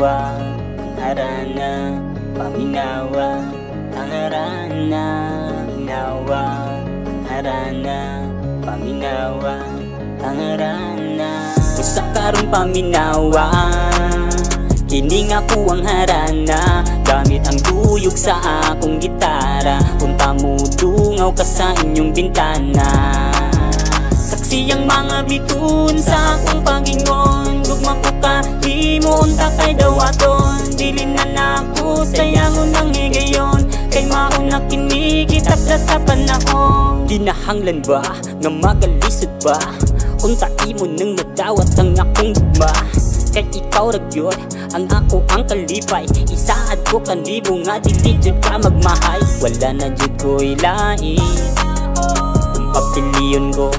paminawa, ang harana, paminawa, ang harana, paminawa, ang harana, paminawa, ang harana. Usa karon paminawa, kining ako ang harana, gamit ang duyog sa akong gitara. Punta mo dungaw ka sa inyong bintana, saksi ang mga bituon sa akong pagingon. Gugma ko ka, di mo unta kay dawaton. Dili na nako, sayangon ang higayon, kay mauna kini kitapla sa panahon. Ginahanglan ba, nga magalisod ba, unta imo nang nadawat ang akong gugma. Kay ikaw ragyod, ang ako ang kalipay, isaad ko kanibo nga dili jud ka magmahay. Wala na jud ko ilain, kung papiliyon ko,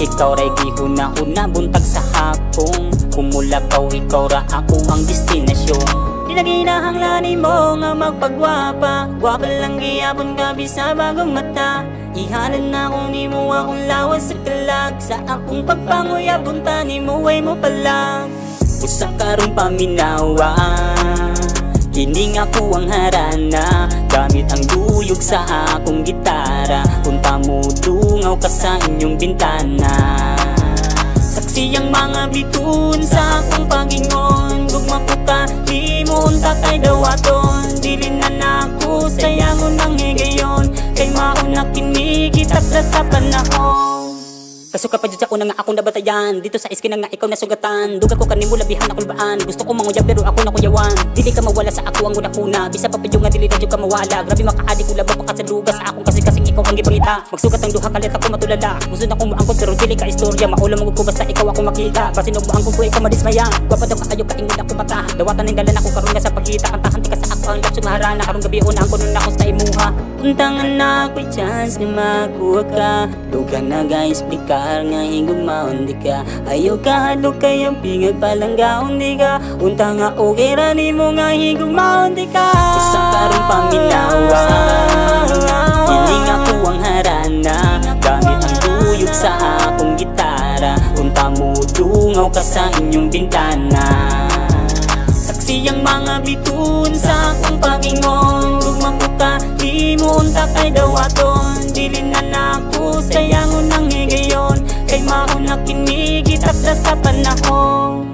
ikaw ray gihuna-huna buntag sa hapong. Kumulakaw ikaw ra ako ang destinasyon. Di na ginahanglanin mo nga magpagwapa, gwapa lang giyapon ka bisa bagong mata. Ihanan na kung di mo akong lawas sa kalag, sa akong pagpanguya bunta ni mo way mo palang. Usa karong paminawa, kining ako ang harana, gamit ang duyog sa akong gitara. Punta mo dungaw ka sa inyong bintana, saksi ang mga bituon sa akong pagingon. Gugma ko ka, di mo unta kay dawaton. Dili na nako, sayangon ang higayon, kay mauna kini kitapla sa panahon. Kasuka pa dyan ako na nga akong nabatayan, dito sa iskina nga ikaw nasugatan. Duga ko kanimo labihan akong baan, gusto ko manguyab pero ako nakuyawan. Dili ka mawala sa ako ang una-una, bisa pa pa yung nga dili na yung ka mawala. Grabe makaadi ko labang pakat sa lugas sa akong kasing ikaw ang gipangita. Magsugat ang duha kalit ako matulala, gusto na kong maangkot pero dili ka istorya. Maulam mo ko basta ikaw ako makita, basinog mo angkot ko ikaw madismaya. Gwapa daw kaayo kaingin ako mata, dawatan ng dalan ako karon nga sa pagkita. Kantahan ti ka sa ako ang lapsong harana, karong gabi una ang kunon ako sa imuha. Untangan na ako'y chance nga makuha ka, duga na guys explicar nga higugmaon di ka. Ayaw ka halog kayang pingag palanggaon di ka, unta nga okay rani mo nga higugmaon di ka. Usa karong paminawa, kining ako ang harana, gamit ang duyog sa akong gitara. Unta mo dungaw ka sa inyong bintana, saksi ang mga bituon sa akong pagingon. Gugma ko ka, di mo unta kay dawaton. Dili na nako, sayangon ang higayon, kay mauna kini kitapla sa panahon.